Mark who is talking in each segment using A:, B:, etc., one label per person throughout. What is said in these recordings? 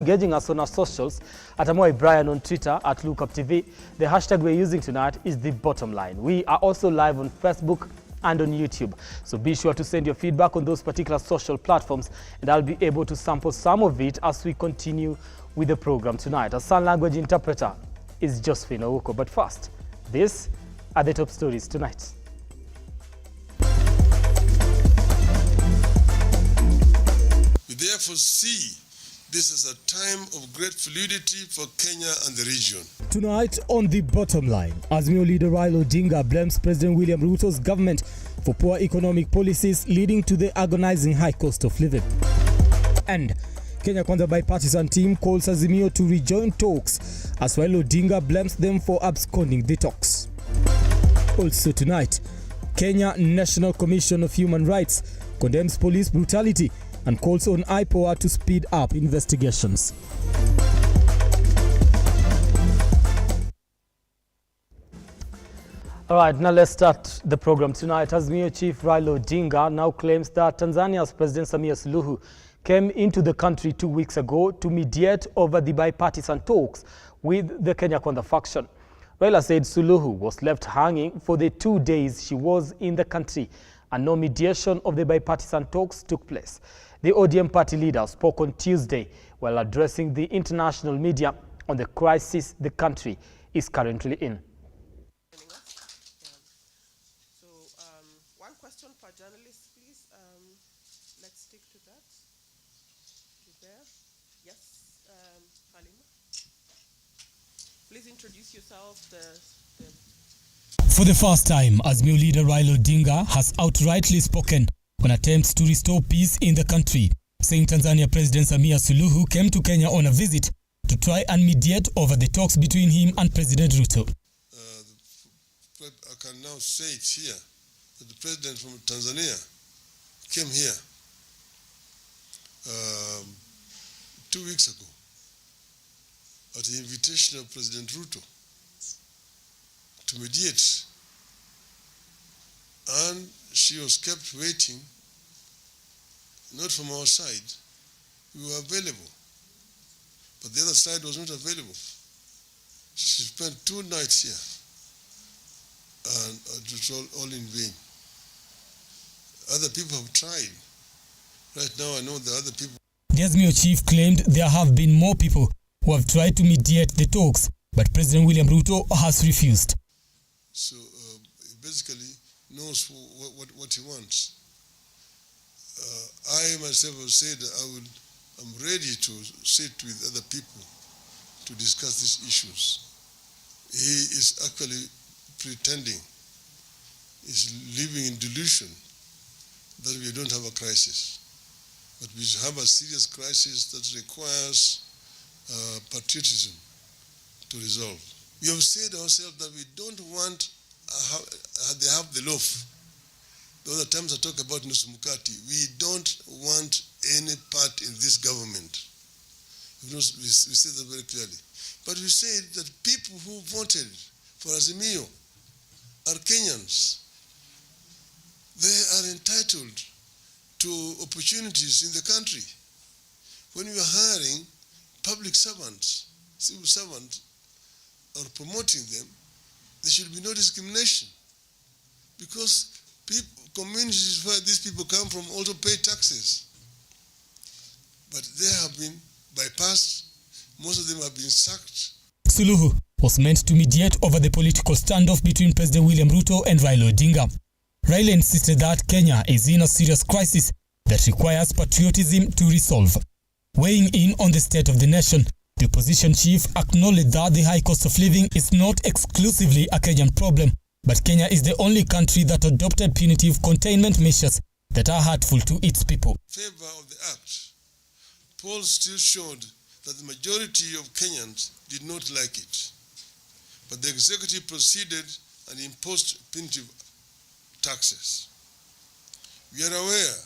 A: Engaging us on our socials at Amoy Brian on Twitter at Lookuptv. The hashtag we're using tonight is the bottom line. We are also live on Facebook and on YouTube. So be sure to send your feedback on those particular social platforms, and I'll be able to sample some of it as we continue with the program tonight. Our sign language interpreter is Josephine Ouko. But first, these are the top stories tonight.
B: We therefore see this is a time of great fluidity for Kenya and the region.
A: Tonight on The Bottom Line, azimio leader Raila Odinga blames President William Ruto's government for poor economic policies leading to the agonizing high cost of living. And Kenya Kwanza bipartisan team calls Azimio to rejoin talks as Raila Odinga blames them for absconding the talks. Also tonight, Kenya National Commission of Human Rights condemns police brutality and calls on IPOA to speed up investigations. All right, now let's start the program tonight. Azimio Chief Raila Odinga now claims that Tanzania's President Samia Suluhu came into the country 2 weeks ago to mediate over the bipartisan talks with the Kenya Kwanza faction. Raila said Suluhu was left hanging for the 2 days she was in the country and no mediation of the bipartisan talks took place. The ODM party leader spoke on Tuesday while addressing the international media on the crisis the country is currently in.
C: So, one question per journalist, please. Let's stick to that. You there? Yes, Halima. Please introduce yourself.
A: For the first time, Azimio leader Raila Odinga has outrightly spoken on attempts to restore peace in the country, saying Tanzania President Samia Suluhu came to Kenya on a visit to try and mediate over the talks between him and President Ruto.
B: I can now say it here, that the president from Tanzania came here 2 weeks ago at the invitation of President Ruto to mediate, and she was kept waiting, not from our side. We were available, but the other side was not available. She spent 2 nights here, and it was all in vain. Other people have tried. Right now I know the other people.
A: The Azimio chief claimed there have been more people who have tried to mediate the talks, but President William Ruto has refused.
B: So he basically knows what he wants. I myself have said I'm ready to sit with other people to discuss these issues. He is actually pretending, is living in delusion that we don't have a crisis. But we have a serious crisis that requires patriotism to resolve. We have said ourselves that we don't want they have the loaf. The other times I talk about Nusumukati. We don't want any part in this government. We say that very clearly. But we said that people who voted for Azimio are Kenyans. They are entitled to opportunities in the country. When we are hiring public servants, civil servants, or promoting them, there should be no discrimination, because communities where these people come from also pay taxes. But they have been bypassed. Most of them have been sacked.
A: Suluhu was meant to mediate over the political standoff between President William Ruto and Raila Odinga. Raila insisted that Kenya is in a serious crisis that requires patriotism to resolve. Weighing in on the state of the nation, the opposition chief acknowledged that the high cost of living is not exclusively a Kenyan problem, but Kenya is the only country that adopted punitive containment measures that are hurtful to its people.
B: In favor of the act, polls still showed that the majority of Kenyans did not like it, but the executive proceeded and imposed punitive taxes. We are aware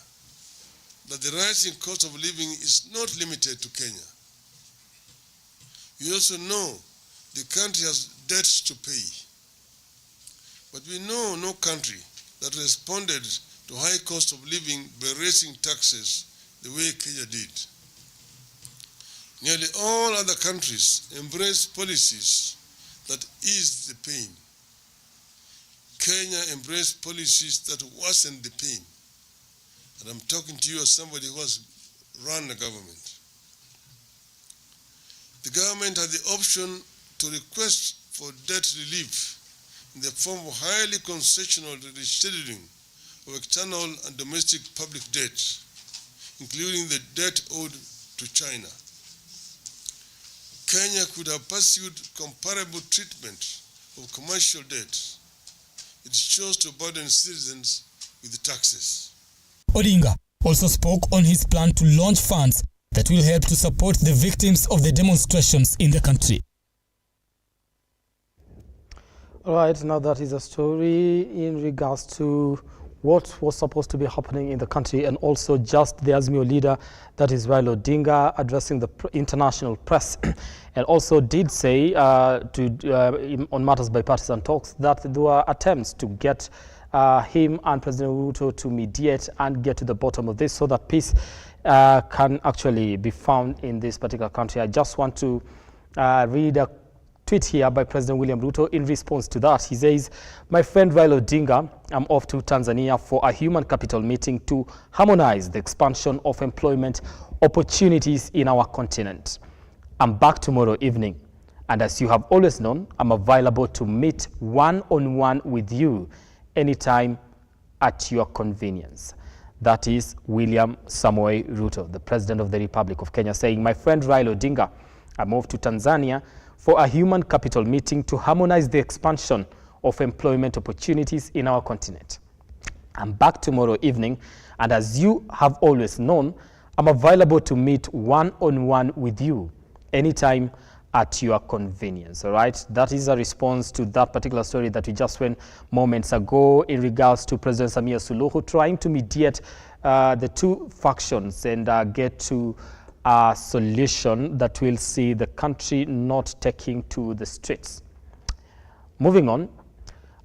B: that the rising cost of living is not limited to Kenya. We also know the country has debts to pay. But we know no country that responded to high cost of living by raising taxes the way Kenya did. Nearly all other countries embrace policies that ease the pain. Kenya embraced policies that worsen the pain. And I'm talking to you as somebody who has run a government. The government had the option to request for debt relief in the form of highly concessional rescheduling of external and domestic public debt, including the debt owed to China. Kenya could have pursued comparable treatment of commercial debt. It chose to burden citizens with taxes.
A: Odinga also spoke on his plan to launch funds that will help to support the victims of the demonstrations in the country. All right, now that is a story in regards to what was supposed to be happening in the country, and also just the Azimio leader, that is Raila Odinga, addressing the international press, and also did say on matters bipartisan talks that there were attempts to get him and President RUTO to mediate and get to the bottom of this so that peace can actually be found in this particular country. I just want to read a tweet here by President William Ruto in response to that. He says, "My friend Raila Odinga, I'm off to Tanzania for a human capital meeting to harmonize the expansion of employment opportunities in our continent. I'm back tomorrow evening, and as you have always known, I'm available to meet one-on-one with you anytime at your convenience." That is William Samoei Ruto, the President of the Republic of Kenya, saying, "My friend Raila Odinga, I'm off to Tanzania for a human capital meeting to harmonize the expansion of employment opportunities in our continent. I'm back tomorrow evening, and as you have always known, I'm available to meet one-on-one with you anytime at your convenience." All right, that is a response to that particular story that we just went moments ago in regards to President Samia Suluhu trying to mediate the two factions and get to a solution that will see the country not taking to the streets. Moving on,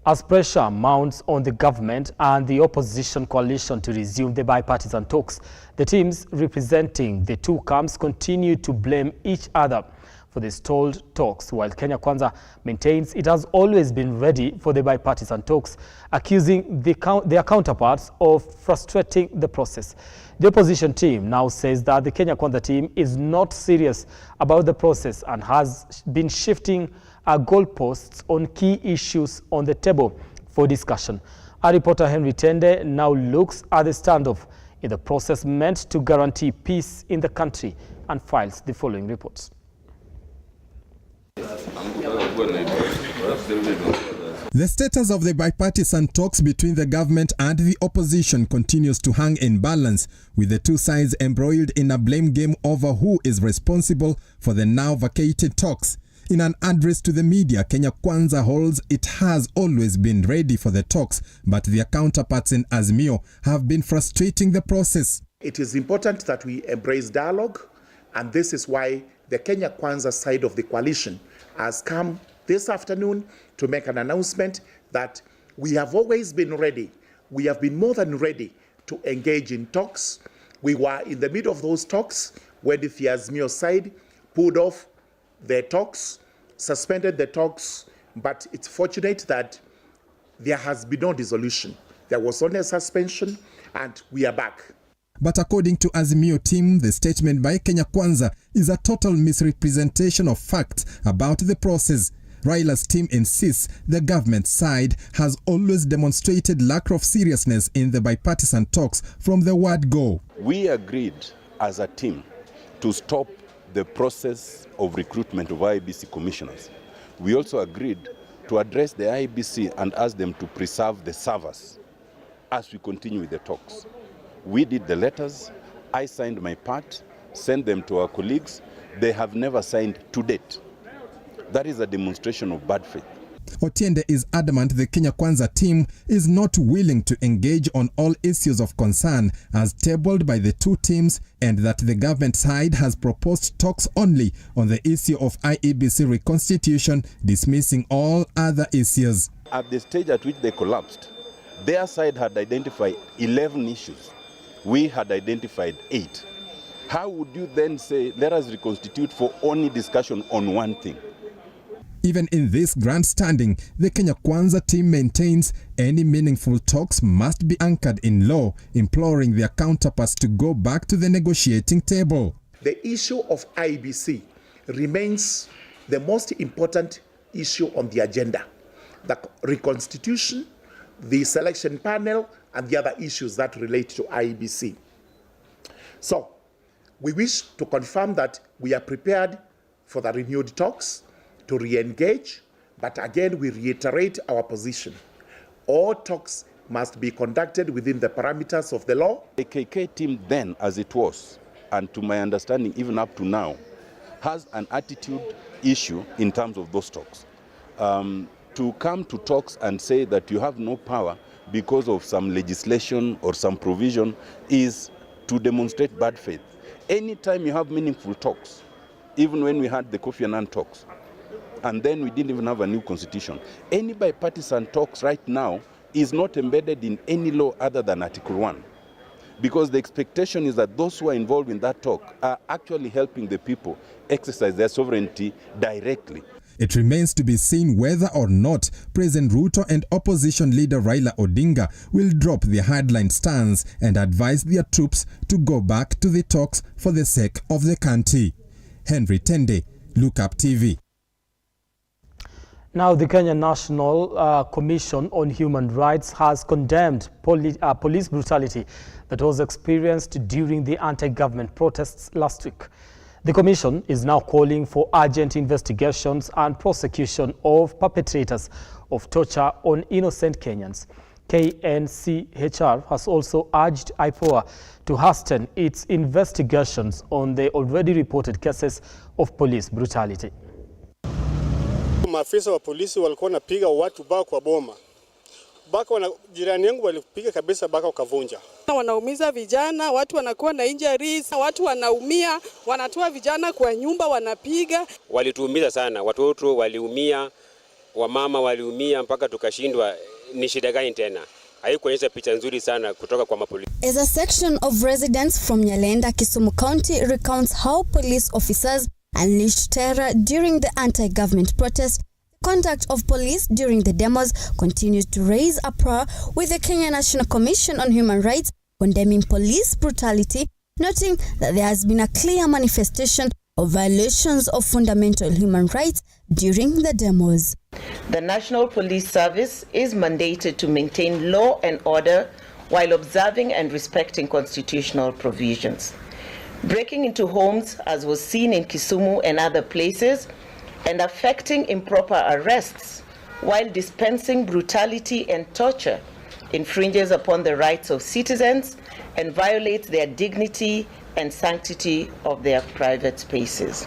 A: as pressure mounts on the government and the opposition coalition to resume the bipartisan talks, the teams representing the two camps continue to blame each other for the stalled talks, while Kenya Kwanza maintains it has always been ready for the bipartisan talks, accusing their counterparts of frustrating the process. The opposition team now says that the Kenya Kwanza team is not serious about the process and has been shifting goalposts on key issues on the table for discussion. Our reporter Henry Tende now looks at the standoff in the process meant to guarantee peace in the country and files the following reports.
D: The status of the bipartisan talks between the government and the opposition continues to hang in balance, with the two sides embroiled in a blame game over who is responsible for the now vacated talks. In an address to the media, Kenya Kwanza holds it has always been ready for the talks, but their counterparts in Azimio have been frustrating the process.
E: It is important that we embrace dialogue, and this is why the Kenya Kwanza side of the coalition has come this afternoon to make an announcement that we have always been ready. We have been more than ready to engage in talks. We were in the middle of those talks when the Azimio side pulled off their talks, suspended the talks, but it's fortunate that there has been no dissolution. There was only a suspension, and we are back.
D: But according to Azimio team, the statement by Kenya Kwanza is a total misrepresentation of facts about the process. Raila's team insists the government side has always demonstrated lack of seriousness in the bipartisan talks from the word go.
F: We agreed as a team to stop the process of recruitment of IEBC commissioners. We also agreed to address the IEBC and ask them to preserve the servers as we continue with the talks. We did the letters, I signed my part, sent them to our colleagues. They have never signed to date. That is a demonstration of bad faith.
D: Otiende is adamant the Kenya Kwanza team is not willing to engage on all issues of concern as tabled by the two teams, and that the government side has proposed talks only on the issue of IEBC reconstitution, dismissing all other issues.
F: At the stage at which they collapsed, their side had identified 11 issues. We had identified 8. How would you then say, let us reconstitute for only discussion on one thing?
D: Even in this grandstanding, the Kenya Kwanza team maintains any meaningful talks must be anchored in law, imploring their counterparts to go back to the negotiating table.
E: The issue of IBC remains the most important issue on the agenda. The reconstitution, the selection panel, and the other issues that relate to IBC. So, we wish to confirm that we are prepared for the renewed talks to re-engage, but again we reiterate our position. All talks must be conducted within the parameters of the law.
F: The KK team then, as it was, and to my understanding even up to now, has an attitude issue in terms of those talks. To come to talks and say that you have no power because of some legislation or some provision is to demonstrate bad faith. Anytime you have meaningful talks, even when we had the Kofi Annan talks, and then we didn't even have a new constitution, any bipartisan talks right now is not embedded in any law other than Article 1. Because the expectation is that those who are involved in that talk are actually helping the people exercise their sovereignty directly.
D: It remains to be seen whether or not President Ruto and opposition leader Raila Odinga will drop their hardline stance and advise their troops to go back to the talks for the sake of the country. Henry Tende, Lookuptv.
A: Now, the Kenya National Commission on Human Rights has condemned police brutality that was experienced during the anti-government protests last week. The Commission is now calling for urgent investigations and prosecution of perpetrators of torture on innocent Kenyans. KNCHR has also urged IPOA to hasten its investigations on the already reported cases of police brutality.
G: Maafisa wa polisi walikuwa wanapiga watu baka kwa boma. Jirani yangu walipiga kabisa baka wakavunja.
C: Wanaumiza vijana, watu wanakuwa na injuries, watu wanaumia, wanatoa vijana kwa nyumba wanapiga.
H: Walituumiza sana, watoto waliumia, wamama waliumia mpaka tukashindwa ni shida gani tena. Haikuonyesha picha nzuri sana kutoka kwa mapolisi.
I: As a section of residents from Nyalenda, Kisumu County recounts how police officers unleashed terror during the anti-government protest, the conduct of police during the demos continues to raise uproar, with the Kenya National Commission on Human Rights condemning police brutality, noting that there has been a clear manifestation of violations of fundamental human rights during the demos.
J: The National Police Service is mandated to maintain law and order while observing and respecting constitutional provisions. Breaking into homes, as was seen in Kisumu and other places, and affecting improper arrests while dispensing brutality and torture infringes upon the rights of citizens and violates their dignity and sanctity of their private spaces.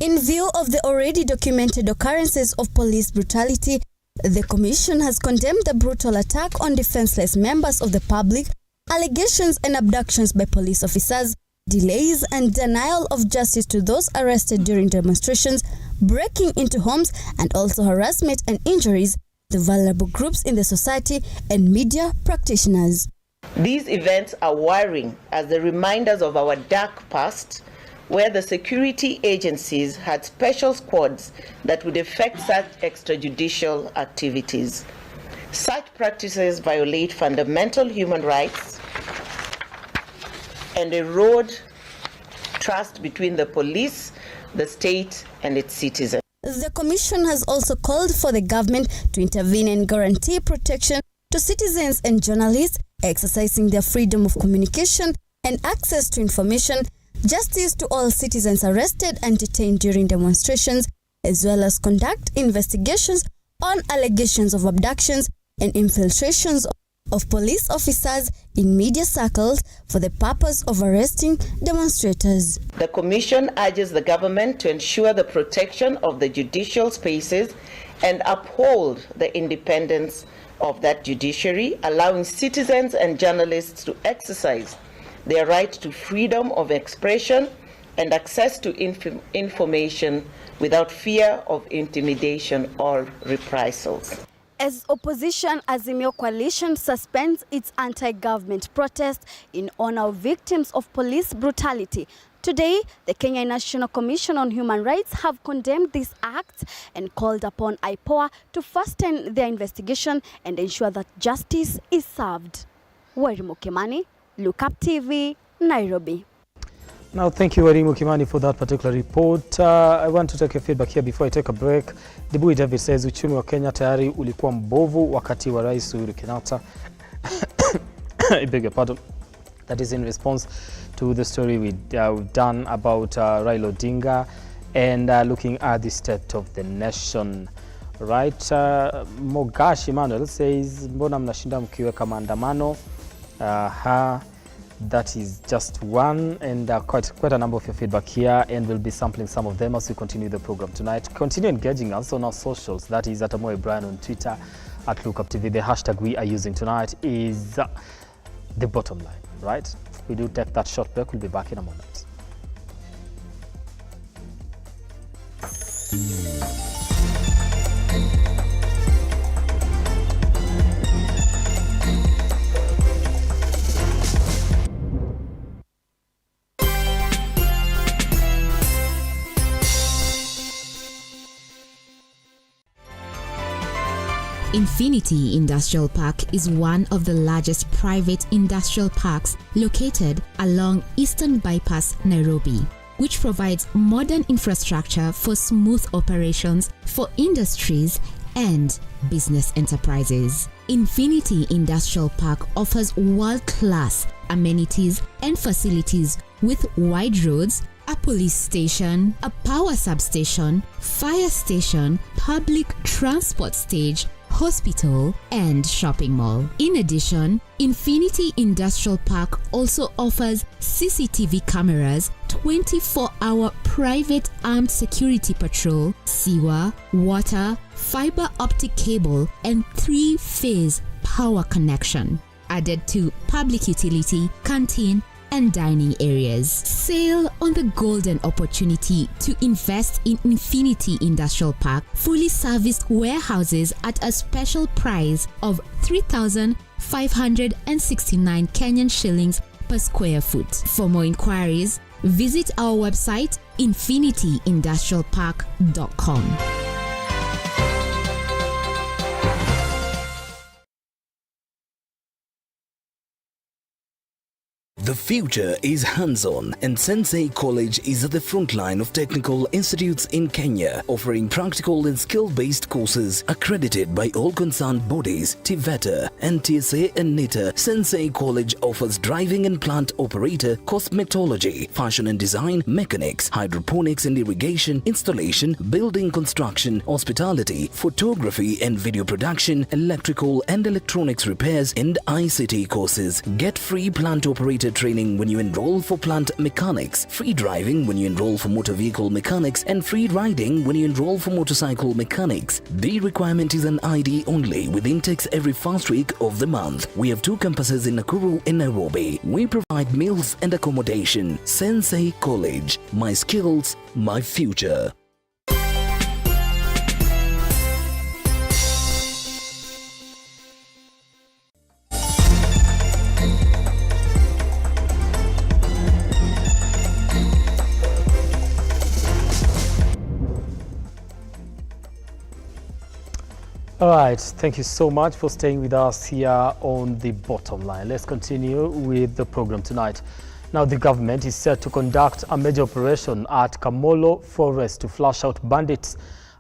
I: In view of the already documented occurrences of police brutality, the Commission has condemned the brutal attack on defenseless members of the public, allegations and abductions by police officers, delays and denial of justice to those arrested during demonstrations, breaking into homes, and also harassment and injuries to vulnerable groups in the society and media practitioners.
J: These events are worrying as the reminders of our dark past, where the security agencies had special squads that would effect such extrajudicial activities. Such practices violate fundamental human rights and erode trust between the police, the state, and its citizens.
I: The Commission has also called for the government to intervene and guarantee protection to citizens and journalists exercising their freedom of communication and access to information, justice to all citizens arrested and detained during demonstrations, as well as conduct investigations on allegations of abductions and infiltrations of police officers in media circles for the purpose of arresting demonstrators.
J: The Commission urges the government to ensure the protection of the judicial spaces and uphold the independence of that judiciary, allowing citizens and journalists to exercise their right to freedom of expression and access to information without fear of intimidation or reprisals.
I: As opposition Azimio coalition suspends its anti-government protest in honor of victims of police brutality, today the Kenya National Commission on Human Rights have condemned this act and called upon IPOA to fasten their investigation and ensure that justice is served. Werimu Kimani, Lookuptv, Nairobi.
A: Now, thank you, Werimu Kimani, for that particular report. I want to take your feedback here before I take a break. Debui David says uchumi wa Kenya tayari ulikuwa mbovu wakati wa Rais Uhuru Kenyatta. I beg your pardon. That is in response to the story we've done about Raila Odinga and looking at the state of the nation. Right? Mogash Emmanuel says, mbona mnashinda mkiweka maandamano? That is just one, and quite a number of your feedback here, and we'll be sampling some of them as we continue the program tonight. Continue engaging us on our socials. That is at Amoy Brian on Twitter, at Lookuptv. The hashtag we are using tonight is the bottom line, right? We do take that short break. We'll be back in a moment.
K: Infinity Industrial Park is one of the largest private industrial parks located along Eastern Bypass, Nairobi, which provides modern infrastructure for smooth operations for industries and business enterprises. Infinity Industrial Park offers world-class amenities and facilities with wide roads, a police station, a power substation, fire station, public transport stage, hospital, and shopping mall. In addition, Infinity Industrial Park also offers CCTV cameras, 24-hour private armed security patrol, sewer, water, fiber optic cable, and 3-phase power connection, added to public utility, canteen, and dining areas. Sail on the golden opportunity to invest in Infinity Industrial Park fully serviced warehouses at a special price of 3,569 Kenyan shillings per square foot. For more inquiries, visit our website infinityindustrialpark.com.
L: The future is hands-on, and Sensei College is at the front line of technical institutes in Kenya, offering practical and skill-based courses accredited by all concerned bodies, TVETA, NTSA and NITA. Sensei College offers driving and plant operator, cosmetology, fashion and design, mechanics, hydroponics and irrigation, installation, building construction, hospitality, photography and video production, electrical and electronics repairs, and ICT courses. Get free plant operator training when you enroll for plant mechanics, free driving when you enroll for motor vehicle mechanics, and free riding when you enroll for motorcycle mechanics. The requirement is an ID only, with intakes every first week of the month. We have 2 campuses in Nakuru and Nairobi. We provide meals and accommodation. Sensei College. My skills, my future.
A: All right, thank you so much for staying with us here on the bottom line. Let's continue with the program tonight. Now, the government is set to conduct a major operation at Kamolo Forest to flush out bandits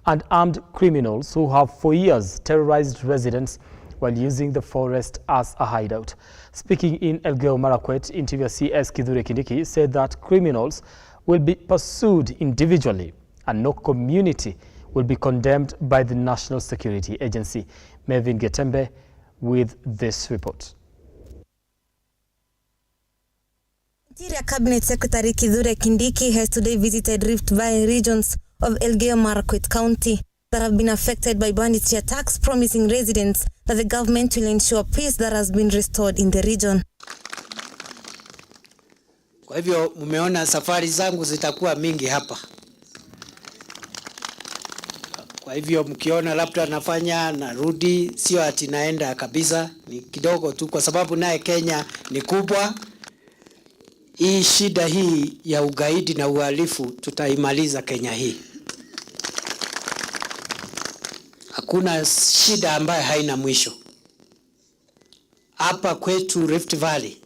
A: and armed criminals who have for years terrorized residents while using the forest as a hideout. Speaking in Elgeyo Marakwet, Interior CS Kithure Kindiki said that criminals will be pursued individually and no community will be condemned by the National Security Agency. Melvin Getembe with this report.
M: Interior Cabinet Secretary Kithure Kindiki has today visited Rift Valley regions of Elgeyo Marakwet County that have been affected by banditry attacks, promising residents that the government will ensure peace that has been restored in the region.
N: Kwa hivyo mmeona safari zangu zitakuwa mingi hapa. Kwa hivyo mkiona labda nafanya narudi, sio ati naenda kabisa, ni kidogo tu, kwa sababu naye Kenya ni kubwa. Hii shida hii ya ugaidi na uhalifu tutaimaliza Kenya hii. Hakuna shida ambayo haina mwisho. Hapa kwetu Rift Valley,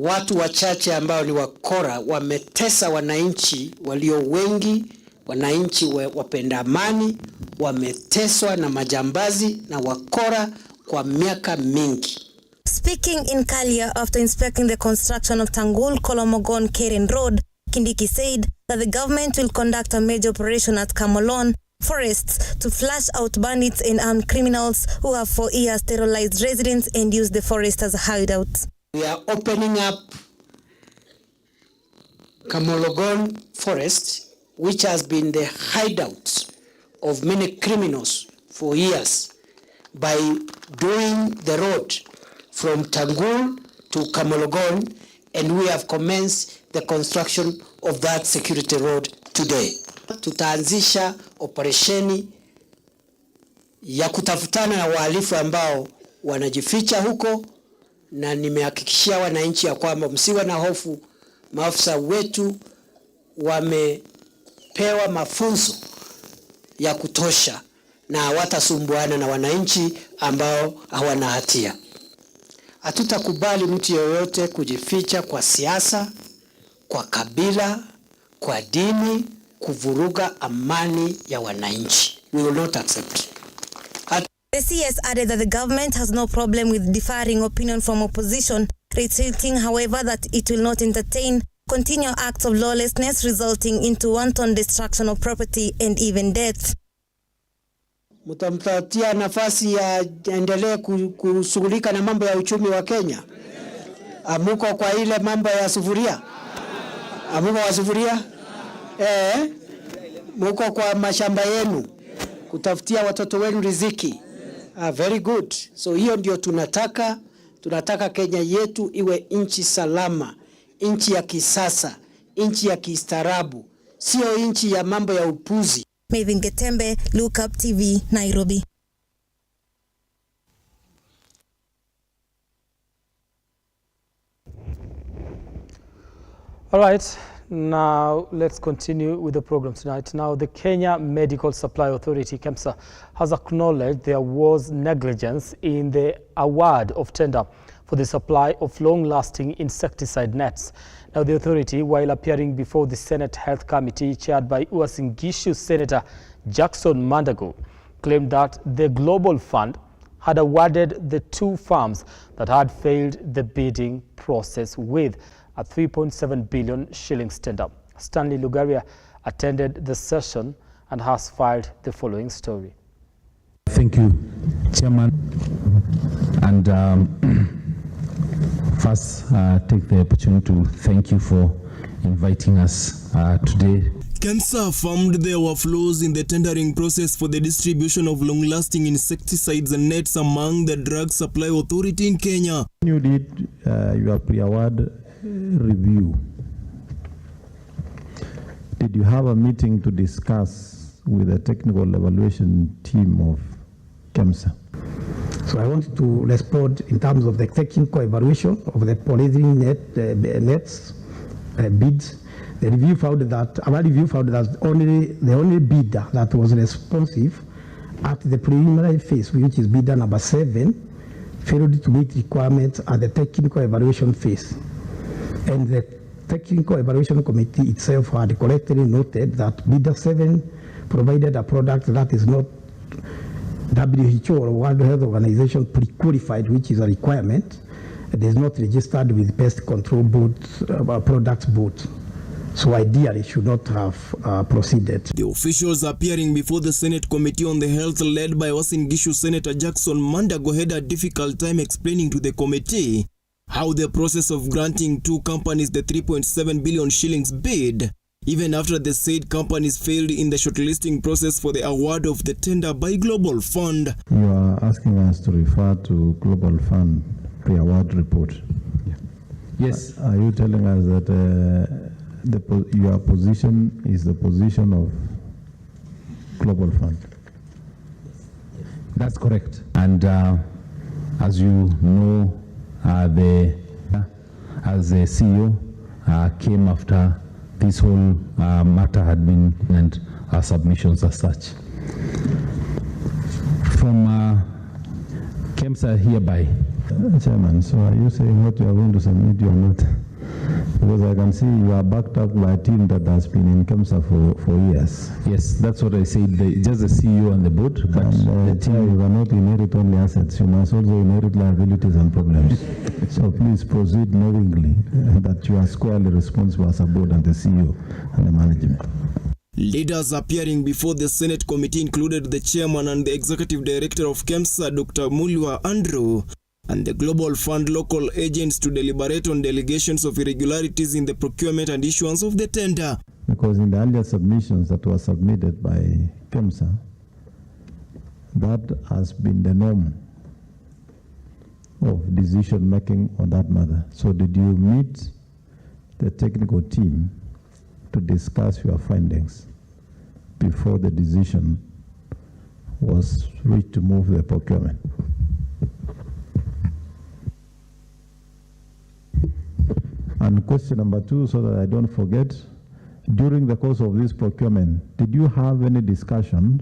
N: watu wachache ambao ni wakora wametesa wananchi walio wengi, wananchi wapenda amani, wameteswa na majambazi na wakora kwa miaka mingi.
M: Speaking in Kalia after inspecting the construction of Tangul Kolomogon Keren Road, Kindiki said that the government will conduct a major operation at Kamolon forests to flush out bandits and armed criminals who have for years terrorized residents and used the forest as a hideout.
N: We are opening up Kamologon Forest, which has been the hideout of many criminals for years, by doing the road from Tangul to Kamologon, and we have commenced the construction of that security road today. Tutaanzisha operesheni ya kutafutana na wahalifu ambao wanajificha huko, na nimehakikishia wananchi ya kwamba msiwe na hofu. Maafisa wetu wamepewa mafunzo ya kutosha na hawatasumbuana na wananchi ambao hawana hatia. Hatutakubali mtu yeyote kujificha kwa siasa, kwa kabila, kwa dini, kuvuruga amani ya wananchi. We will not accept.
M: The CS added that the government has no problem with differing opinion from opposition, reiterating, however, that it will not entertain continual acts of lawlessness resulting into wanton destruction of property and even death.
N: Mtampatia nafasi ya endelee kushughulika na mambo ya uchumi wa Kenya. Amuko kwa ile mambo ya sufuria. Amuko wa sufuria. Muko kwa mashamba yenu kutafutia watoto wenu riziki. Very good. So hiyo ndio tunataka. Tunataka Kenya yetu iwe nchi salama, nchi ya kisasa, nchi ya kistaarabu, sio nchi ya mambo ya upuzi.
M: Mavin Getembe, Lookuptv, Nairobi.
A: All right, now let's continue with the program tonight. Now, the Kenya Medical Supply Authority, KEMSA, has acknowledged there was negligence in the award of tender for the supply of long-lasting insecticide nets. Now, the authority, while appearing before the Senate Health Committee chaired by Uasin Gishu Senator Jackson Mandago, claimed that the Global Fund had awarded the two firms that had failed the bidding process with a 3.7 billion shillings tender. Stanley Lugaria attended the session and has filed the following story.
O: Thank you, Chairman. And first, take the opportunity to thank you for inviting us today.
P: KEMSA affirmed there were flaws in the tendering process for the distribution of long-lasting insecticides and nets among the Drug Supply Authority in Kenya.
O: You did your pre-award review. Did you have a meeting to discuss with the technical evaluation team of KEMSA?
Q: So I wanted to respond in terms of the technical evaluation of the polyethylene nets bids. The review found that our review found that the only bidder that was responsive at the preliminary phase, which is bidder number 7, failed to meet requirements at the technical evaluation phase. And the technical evaluation committee itself had correctly noted that bidder 7 provided a product that is not WHO or World Health Organization pre-qualified, which is a requirement. It is not registered with Pest Control Board, Products Board. So ideally should not have proceeded.
P: The officials appearing before the Senate Committee on the Health led by Uasin Gishu Senator Jackson Mandago had a difficult time explaining to the committee how the process of granting two companies the 3.7 billion shillings bid, even after the said companies failed in the shortlisting process for the award of the tender by Global Fund.
O: You are asking us to refer to Global Fund pre-award report. Yeah. Yes. Are you telling us that your position is the position of Global Fund. That's correct. And as you know, as the CEO came after this whole matter had been and our submissions as such. From KEMSA hereby. Chairman, so are you saying what you are going to submit you are not? Because I can see you are backed up by a team that has been in KEMSA for years. Yes, that's what I said. Just the CEO and the board, but the team, you cannot inherit only assets. You must also inherit liabilities and problems. So please proceed knowingly that you are squarely responsible as a board and the CEO and the management.
P: Leaders appearing before the Senate committee included the chairman and the executive director of KEMSA, Dr. Mulwa Andrew, and the Global Fund local agents to deliberate on allegations of irregularities in the procurement and issuance of the tender.
O: Because in the earlier submissions that were submitted by KEMSA, that has been the norm of decision making on that matter. So did you meet the technical team to discuss your findings before the decision was reached to move the procurement? And question number 2, so that I don't forget, during the course of this procurement, did you have any discussion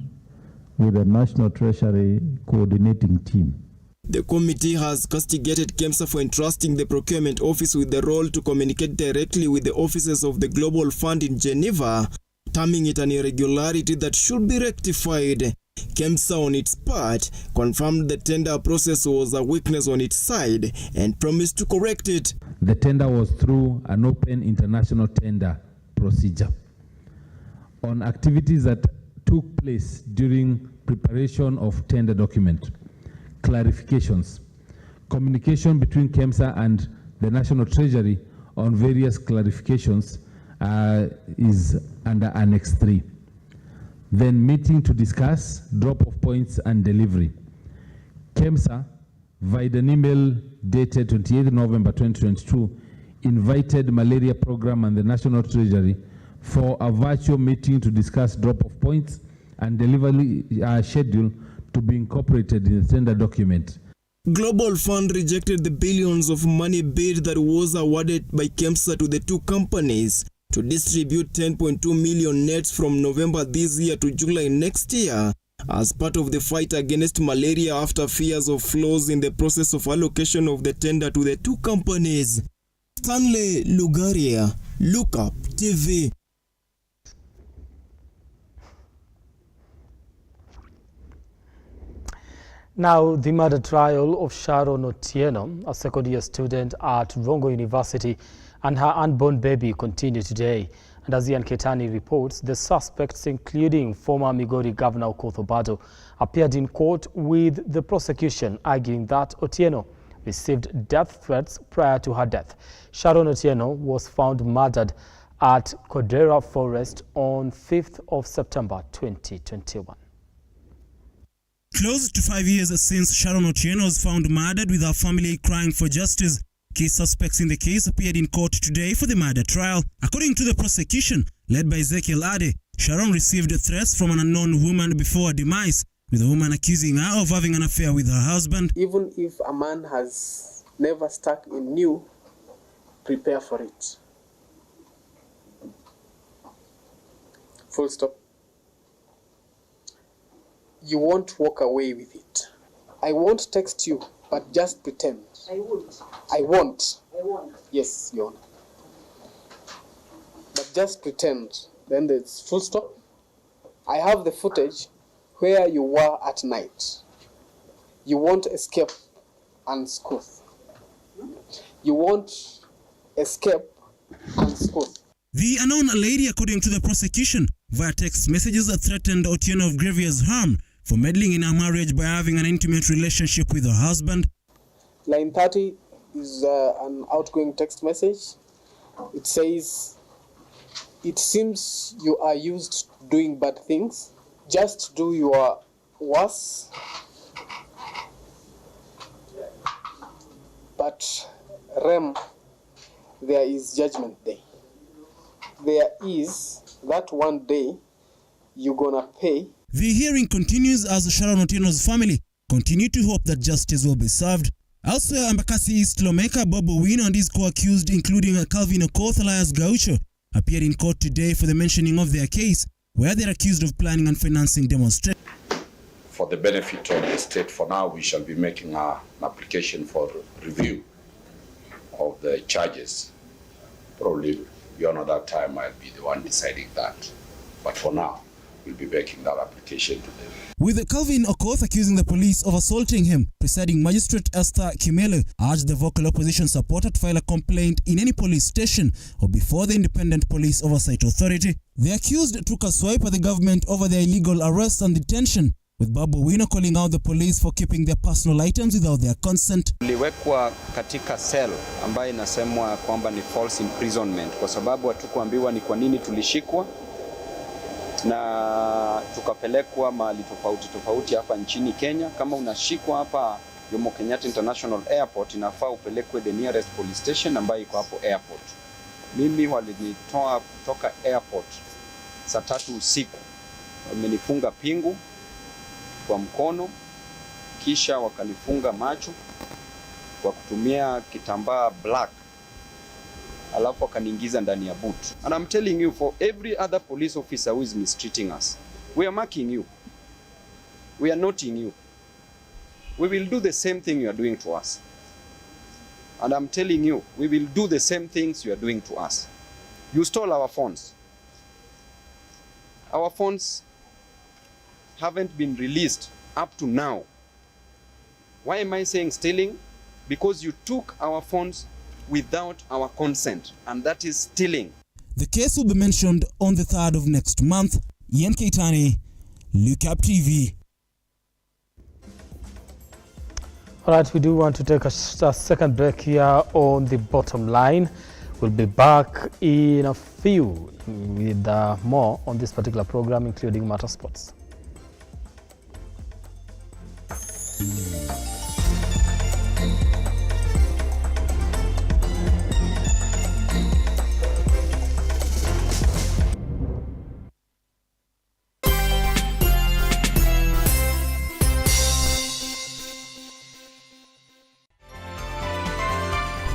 O: with the National Treasury coordinating team?
P: The committee has castigated KEMSA for entrusting the procurement office with the role to communicate directly with the offices of the Global Fund in Geneva, terming it an irregularity that should be rectified. KEMSA on its part confirmed the tender process was a weakness on its side and promised to correct it.
O: The tender was through an open international tender procedure on activities that took place during preparation of tender document, clarifications, communication between KEMSA and the National Treasury on various clarifications is under Annex 3. Then meeting to discuss drop-off points and delivery. KEMSA, via an email dated 28 November 2022, invited Malaria Program and the National Treasury for a virtual meeting to discuss drop-off points and delivery schedule to be incorporated in the tender document.
P: Global Fund rejected the billions of money bid that was awarded by KEMSA to the two companies to distribute 10.2 million nets from November this year to July next year as part of the fight against malaria after fears of flaws in the process of allocation of the tender to the two companies. Stanley Lugaria, Lookuptv.
A: Now, the murder trial of Sharon Otieno, a second-year student at Rongo University, and her unborn baby continue today. And as Ian Ketani reports, the suspects, including former Migori Governor Okoth Obado, appeared in court with the prosecution arguing that Otieno received death threats prior to her death. Sharon Otieno was found murdered at Kodera Forest on 5th of September 2021.
R: Close to 5 years since Sharon Otieno was found murdered, with her family crying for justice, key suspects in the case appeared in court today for the murder trial. According to the prosecution, led by Ezekiel Ade, Sharon received threats from an unknown woman before her demise, with the woman accusing her of having an affair with her husband.
S: Even if a man has never stuck in you, prepare for it. Full stop. You won't walk away with it. I won't text you, but just pretend. I won't. I won't. I won't. Yes, you won't. But just pretend. Then there's full stop. I have the footage where you were at night. You won't escape unscathed. You won't escape unscathed.
R: The unknown lady, according to the prosecution, via text messages threatened Otieno of grievous harm for meddling in her marriage by having an intimate relationship with her husband.
S: Line 30 is an outgoing text message. It says, "It seems you are used to doing bad things. Just do your worst. But Rem, there is judgment day. There is that one day you're gonna pay
R: The hearing continues as Sharon Otieno's family continue to hope that justice will be served. Elsewhere, Embakasi East lawmaker Bob Owino and his co-accused, including Calvin Okoth, Elias Gaucho, appeared in court today for the mentioning of their case, where they're accused of planning and financing demonstrations.
T: For the benefit of the state, for now, we shall be making an application for review of the charges. Probably beyond that time, I'll be the one deciding that. But for now, we'll be making that application to them.
R: With Calvin Okoth accusing the police of assaulting him, Presiding Magistrate Esther Kimele urged the vocal opposition supporter to file a complaint in any police station or before the Independent Police Oversight Authority. The accused took a swipe at the government over their illegal arrest and detention, with Bob Owino calling out the police for keeping their personal items without their consent.
U: Tuliwekwa katika cell ambayo inasemwa kwamba ni false imprisonment kwa sababu hatukuambiwa ni kwa nini tulishikwa, na tukapelekwa mahali tofauti hapa nchini Kenya. Kama unashikwa hapa Jomo Kenyatta International Airport, inafaa upelekwe the nearest police station ambayo iko hapo airport. Mimi walinitoa kutoka airport saa 3 usiku. Wamenifunga pingu kwa mkono, kisha wakanifunga macho kwa kutumia kitambaa black, alafu wakaniingiza ndani ya boot. And I'm telling you, for every other police officer who is mistreating us, we are marking you. We are noting you. We will do the same thing you are doing to us. And I'm telling you, we will do the same things you are doing to us. You stole our phones. Our phones haven't been released up to now. Why am I saying stealing? Because you took our phones without our consent, and that is stealing.
R: The case will be mentioned on the 3rd of next month. Ian Keitani, Lookuptv.
A: All right, we do want to take a second break here on the bottom line. We'll be back in a few with more on this particular program, including Matter Sports.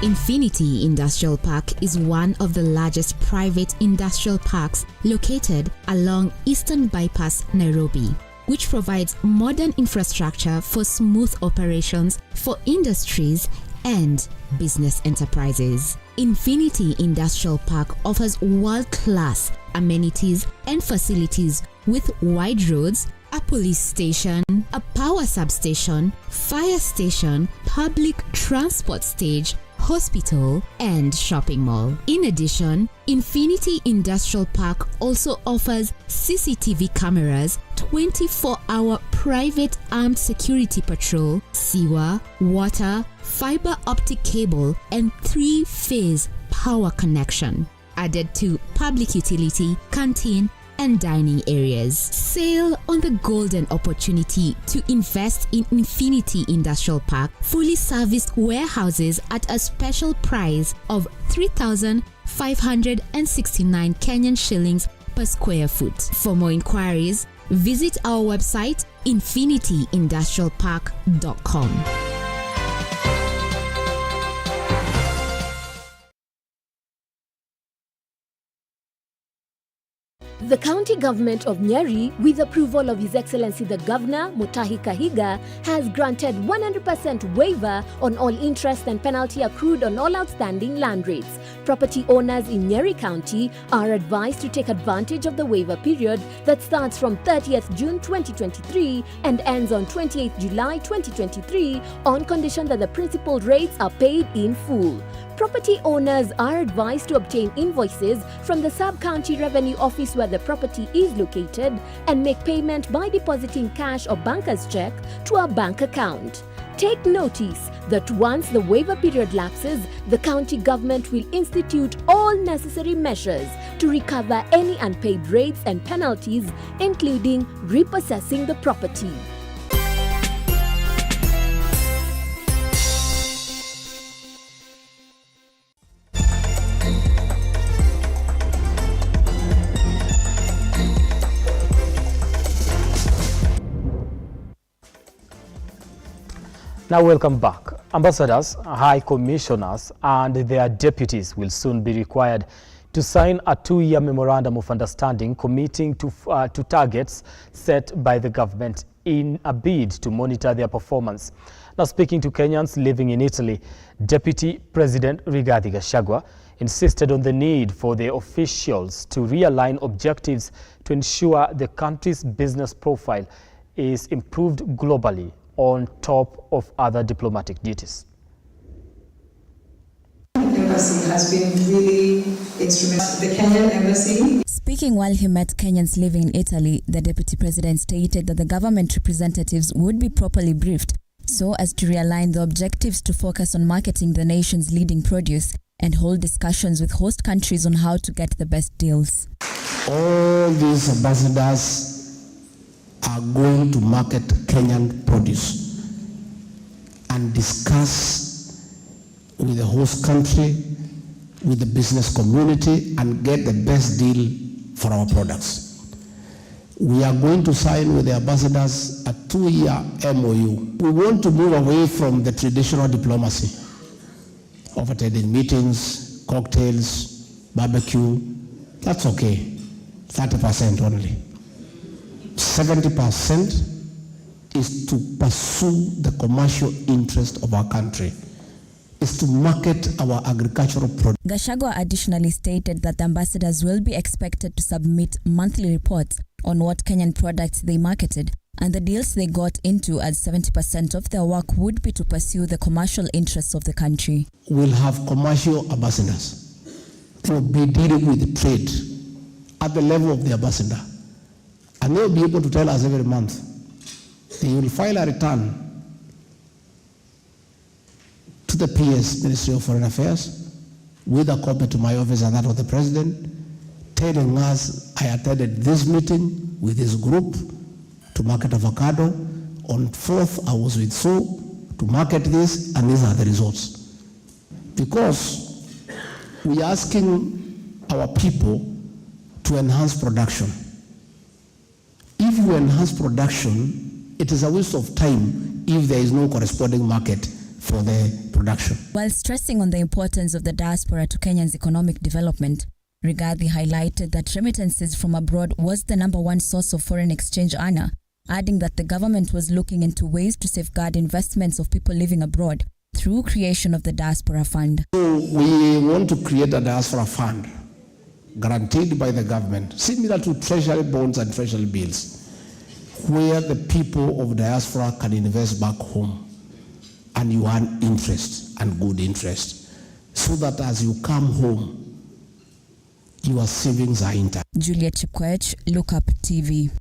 K: Infinity Industrial Park is one of the largest private industrial parks located along Eastern Bypass, Nairobi, which provides modern infrastructure for smooth operations for industries and business enterprises. Infinity Industrial Park offers world-class amenities and facilities with wide roads, a police station, a power substation, fire station, public transport stage, hospital, and shopping mall. In addition, Infinity Industrial Park also offers CCTV cameras, 24-hour private armed security patrol, sewer, water, fiber optic cable, and 3-phase power connection, added to public utility, canteen, and dining areas. Sail on the golden opportunity to invest in Infinity Industrial Park fully serviced warehouses at a special price of 3,569 Kenyan shillings per square foot. For more inquiries, visit our website infinityindustrialpark.com.
V: The county government of Nyeri, with approval of His Excellency the Governor, Mutahi Kahiga, has granted 100% waiver on all interest and penalty accrued on all outstanding land rates. Property owners in Nyeri County are advised to take advantage of the waiver period that starts from 30th June 2023 and ends on 28th July 2023 on condition that the principal rates are paid in full. Property owners are advised to obtain invoices from the Sub-County Revenue Office where the property is located and make payment by depositing cash or banker's check to a bank account. Take notice that once the waiver period lapses, the county government will institute all necessary measures to recover any unpaid rates and penalties, including repossessing the property.
A: Now welcome back. Ambassadors, high commissioners and their deputies will soon be required to sign a 2-year memorandum of understanding committing to targets set by the government in a bid to monitor their performance. Now speaking to Kenyans living in Italy, Deputy President Rigathi Gachagua insisted on the need for the officials to realign objectives to ensure the country's business profile is improved globally on top of other diplomatic duties.
B: Embassy has been really instrumental. The Kenyan embassy.
E: Speaking while he met Kenyans living in Italy, the deputy president stated that the government representatives would be properly briefed so as to realign the objectives to focus on marketing the nation's leading produce and hold discussions with host countries on how to get the best deals.
N: All these ambassadors are going to market Kenyan produce and discuss with the host country, with the business community, and get the best deal for our products. We are going to sign with the ambassadors a 2-year MOU. We want to move away from the traditional diplomacy of attending meetings, cocktails, barbecue. That's okay, 30% only. 70% is to pursue the commercial interest of our country, is to market our agricultural products.
E: Gachagua additionally stated that the ambassadors will be expected to submit monthly reports on what Kenyan products they marketed and the deals they got into, as 70% of their work would be to pursue the commercial interests of the country.
N: We'll have commercial ambassadors who will be dealing with trade at the level of the ambassador. And they'll be able to tell us every month. They will file a return to the PS, Ministry of Foreign Affairs, with a copy to my office and that of the President, telling us, I attended this meeting with this group to market avocado. On 4th, I was with so to market this, and these are the results. Because we are asking our people to enhance production. If you enhance production, it is a waste of time if there is no corresponding market for the production.
E: While stressing on the importance of the diaspora to Kenya's economic development, Rigathi highlighted that remittances from abroad was the #1 source of foreign exchange earner, adding that the government was looking into ways to safeguard investments of people living abroad through creation of the diaspora fund.
N: So we want to create a diaspora fund guaranteed by the government, similar to treasury bonds and treasury bills, where the people of diaspora can invest back home and you earn interest and good interest, so that as you come home, your savings are intact.
E: Juliet Chipkoech, Lookuptv.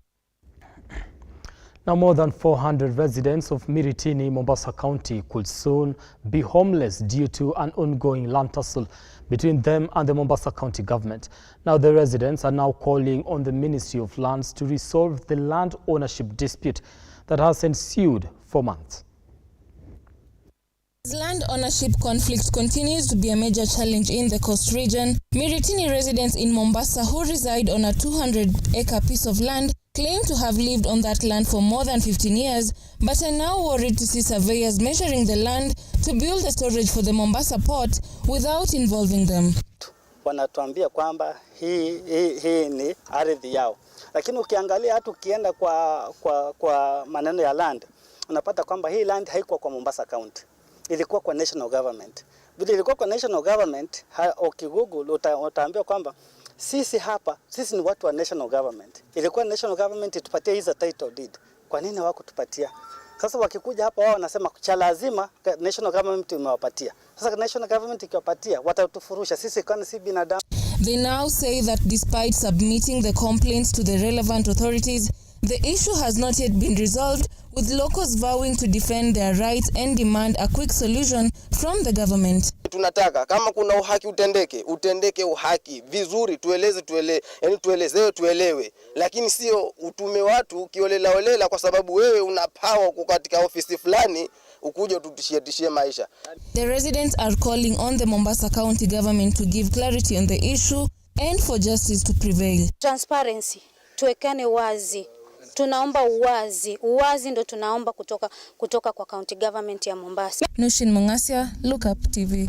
A: Now, more than 400 residents of Miritini, Mombasa County could soon be homeless due to an ongoing land tussle between them and the Mombasa County government. Now, the residents are now calling on the Ministry of Lands to resolve the land ownership dispute that has ensued for months.
W: As land ownership conflict continues to be a major challenge in the coast region, Miritini residents in Mombasa who reside on a 200-acre piece of land claim to have lived on that land for more than 15 years, but are now worried to see surveyors measuring the land to build a storage for the Mombasa port without involving them.
X: Wanatuambia kwamba hii ni ardhi yao, lakini ukiangalia hata ukienda kwa maneno ya land, unapata kwamba hii land haikuwa kwa Mombasa County, ilikuwa kwa national government. Bila ilikuwa kwa national government, ukigoogle utaambiwa kwamba sisi ni watu wa national government. Ilikuwa national government itupatie hizo title deed. Kwa nini hawakutupatia? Sasa wakikuja hapa wao wanasema cha lazima national government imewapatia. Sasa national government ikiwapatia watatufurusha sisi kwani si binadamu.
W: They now say that despite submitting the complaints to the relevant authorities, the issue has not yet been resolved, with locals vowing to defend their rights and demand a quick solution from the government.
Y: Tunataka kama kuna uhaki utendeke uhaki vizuri, tuelezewe tuelewe, lakini sio utume watu kiolela kwa sababu wewe una power uko katika ofisi fulani ukuje ututishie maisha.
W: The residents are calling on the Mombasa County government to give clarity on the issue and for justice to prevail.
Z: Transparency, tuwekane wazi.
C: tunaomba uwazi ndo tunaomba kutoka kwa county government ya Mombasa.
W: Nushin Mungasia, Lookuptv.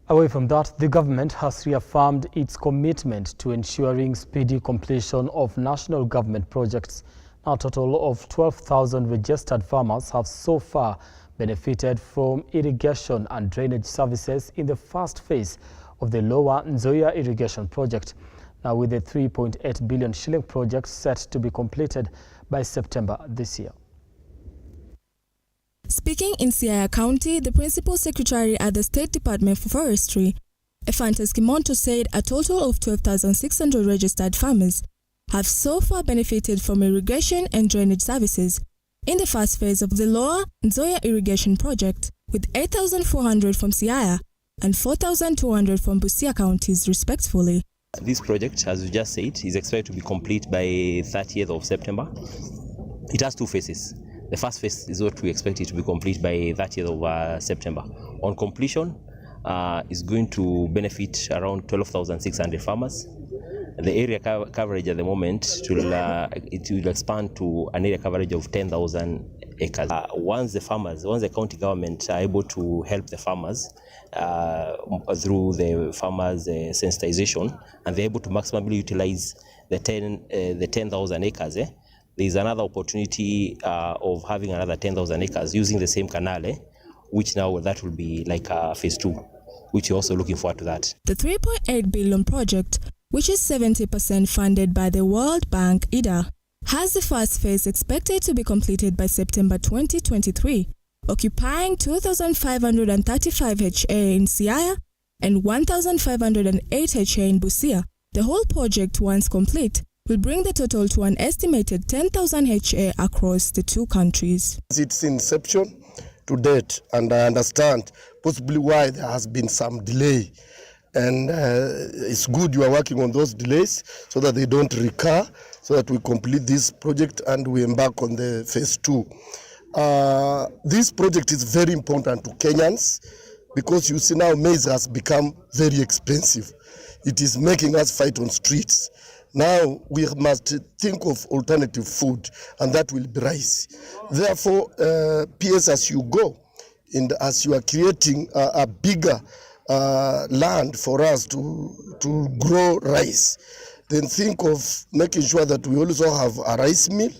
A: Away from that, the government has reaffirmed its commitment to ensuring speedy completion of national government projects. A total of 12,000 registered farmers have so far benefited from irrigation and drainage services in the first phase of the Lower Nzoia irrigation project. Now, with the 3.8 billion shilling project set to be completed by September this year.
W: Speaking in Siaya County, the Principal Secretary at the State Department for Forestry, Ephantus Kimonto, said a total of 12,600 registered farmers have so far benefited from irrigation and drainage services in the first phase of the Lower Nzoia irrigation project, with 8,400 from Siaya and 4,200 from Busia counties, respectively.
D: This project, as you just said, is expected to be complete by 30th of September. It has two phases. The first phase is what we expect it to be complete by 30th of September. On completion, is going to benefit around 12,600 farmers. The area coverage at the moment it will expand to an area coverage of 10,000 acres. Once the county government are able to help the farmers through the farmers sensitization, and they're able to maximally utilize the 10,000 acres, there is another opportunity of having another 10,000 acres using the same canal, which now that will be like phase 2, which we're also looking forward to that.
W: The 3.8 billion project, which is 70% funded by the World Bank IDA, has the first phase expected to be completed by September 2023, occupying 2,535 HA in Siaya and 1,508 HA in Busia. The whole project, once complete, will bring the total to an estimated 10,000 HA across the two countries.
F: Its inception to date, and I understand possibly why there has been some delay. And it's good you are working on those delays so that they don't recur, so that we complete this project and we embark on the phase 2. This project is very important to Kenyans because you see now maize has become very expensive. It is making us fight on streets. Now we must think of alternative food, and that will be rice. Therefore, PS, as you go, and as you are creating a bigger land for us to grow rice, then think of making sure that we also have a rice mill.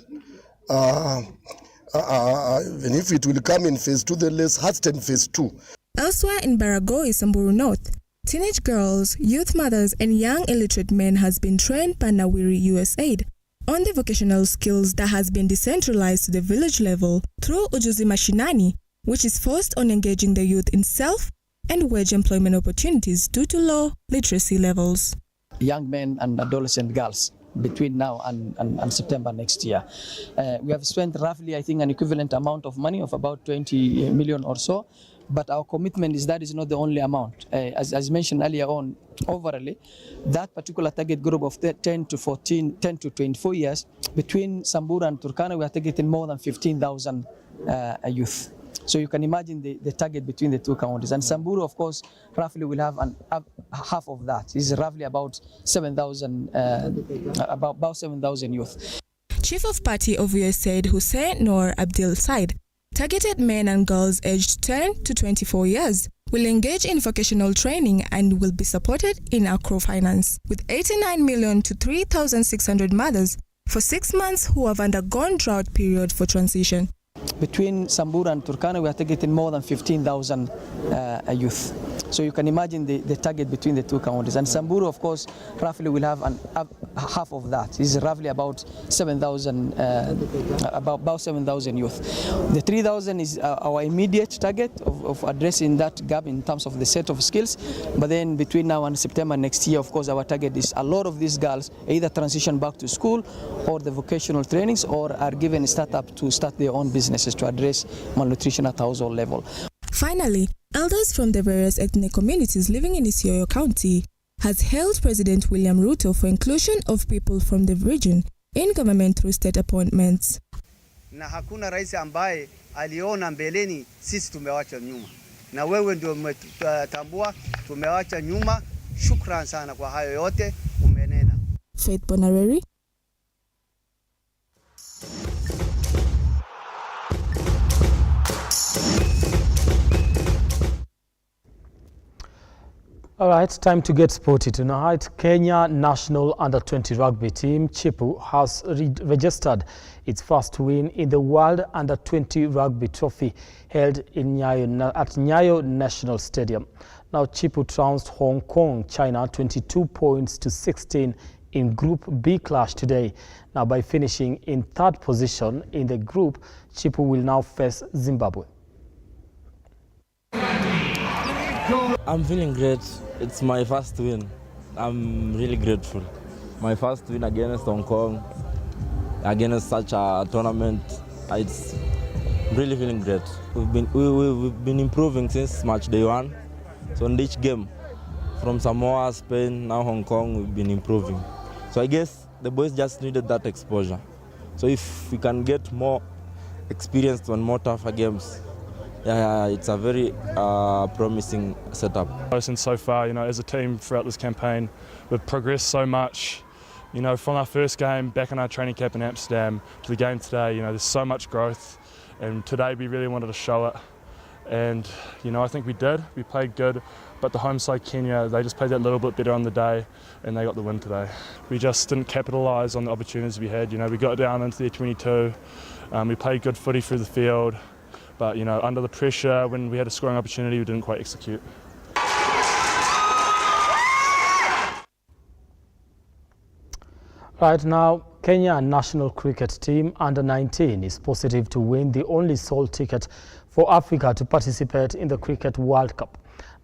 F: Even if it will come in phase 2, then let's hasten phase 2.
W: Elsewhere in Baragoi, Samburu North, teenage girls, youth mothers and young illiterate men has been trained by Nawiri USAID on the vocational skills that has been decentralized to the village level through Ujuzi Mashinani, which is focused on engaging the youth in self and wage employment opportunities due to low literacy levels.
G: Young men and adolescent girls between now and September next year. We have spent roughly, I think, an equivalent amount of money of about 20 million or so. But our commitment is that is not the only amount. As mentioned earlier on, overall, that particular target group of 10 to 24 years, between Samburu and Turkana, we are targeting more than 15,000 youth. So you can imagine the target between the two counties. And Samburu, of course, roughly will have half of that. This is roughly about 7,000, about 7,000 youth.
W: Chief of Party of USAID, Hussein Noor Abdil Said, targeted men and girls aged 10 to 24 years will engage in vocational training and will be supported in microfinance with 89 million to 3,600 mothers for 6 months who have undergone drought period for transition.
G: Between Samburu and Turkana, we are targeting more than 15,000 youth. So you can imagine the target between the two counties. And Samburu, of course, roughly will have half of that. This is roughly about 7,000, about 7,000 youth. The 3,000 is our immediate target of addressing that gap in terms of the set of skills. But then between now and September next year, of course, our target is a lot of these girls either transition back to school or the vocational trainings or are given a startup to start their own businesses to address malnutrition at household level.
W: Finally, elders from the various ethnic communities living in Isiolo County has hailed President William RUTO for inclusion of people from the region in government through state appointments.
H: Na hakuna rais ambaye aliona mbeleni sisi tumewacha nyuma. Na wewe ndio umetambua tumewacha nyuma. Shukran sana kwa hayo yote umenena.
W: Faith Bonareri,
A: All right, time to get sporty tonight. Kenya national under-20 rugby team, Chipu, has registered its first win in the World Under-20 Rugby Trophy held in Nyayo National Stadium. Now, Chipu trounced Hong Kong, China, 22 points to 16 in Group B clash today. Now, by finishing in third position in the group, Chipu will now face Zimbabwe.
I: I'm feeling great. It's my first win. I'm really grateful. My first win against Hong Kong, against such a tournament. It's really feeling great. We've been improving since match day one. So in each game, from Samoa, Spain, now Hong Kong, we've been improving. So I guess the boys just needed that exposure. So if we can get more experience on more tougher games, yeah, it's a very promising setup.
J: And so far, as a team throughout this campaign, we've progressed so much. From our first game back in our training camp in Amsterdam to the game today, there's so much growth. And today we really wanted to show it. And, I think we did. We played good. But the home side, Kenya, they just played that little bit better on the day and they got the win today. We just didn't capitalise on the opportunities we had. We got down into their 22. We played good footy through the field. But, under the pressure, when we had a scoring opportunity, we didn't quite execute.
A: Right now, Kenya national cricket team under-19 is positive to win the only sole ticket for Africa to participate in the Cricket World Cup.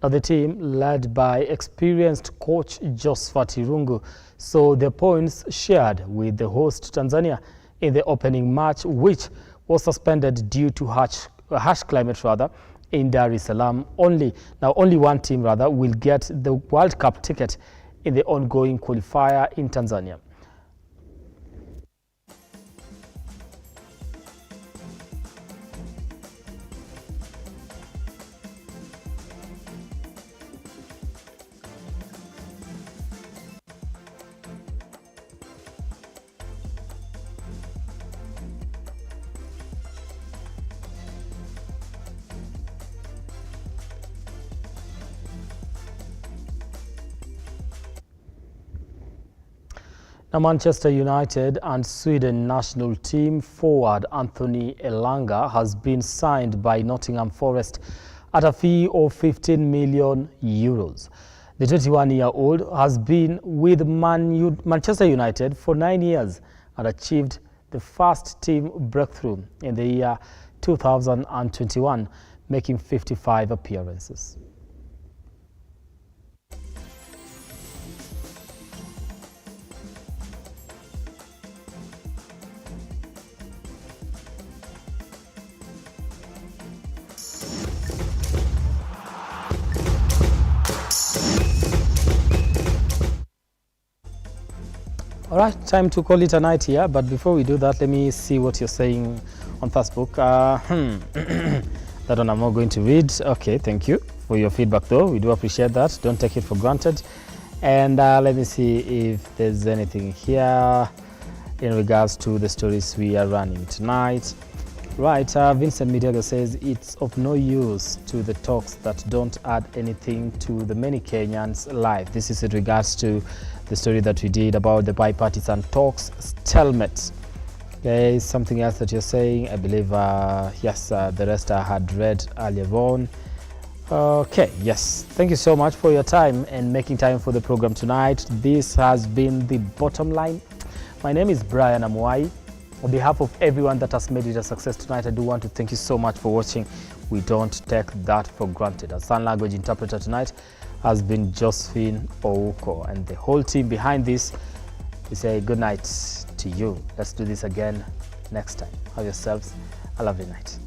A: Now, the team, led by experienced coach Josephat Irungu, saw their points shared with the host Tanzania in the opening match, which was suspended due to harsh climate in Dar es Salaam. Only one team will get the World Cup ticket in the ongoing qualifier in Tanzania. Now, Manchester United and Sweden national team forward Anthony Elanga has been signed by Nottingham Forest at a fee of €15 million. The 21-year-old has been with Manchester United for 9 years and achieved the first team breakthrough in the year 2021, making 55 appearances. All right, time to call it a night here. But before we do that, let me see what you're saying on Facebook. That one I'm not going to read. Okay, thank you for your feedback, though. We do appreciate that. Don't take it for granted. And let me see if there's anything here in regards to the stories we are running tonight. Right, Vincent Midiaga says it's of no use to the talks that don't add anything to the many Kenyans' life. This is in regards to the story that we did about the bipartisan talks stalemate. Okay, something else that you're saying, I believe, yes, the rest I had read earlier on. Okay, yes, thank you so much for your time and making time for the program tonight. This has been The Bottom Line. My name is Brian Amuai. On behalf of everyone that has made it a success tonight, I do want to thank you so much for watching. We don't take that for granted. Our sign language interpreter tonight has been Josephine Ouko, and the whole team behind this, we say good night to you. Let's do this again next time. Have yourselves a lovely night.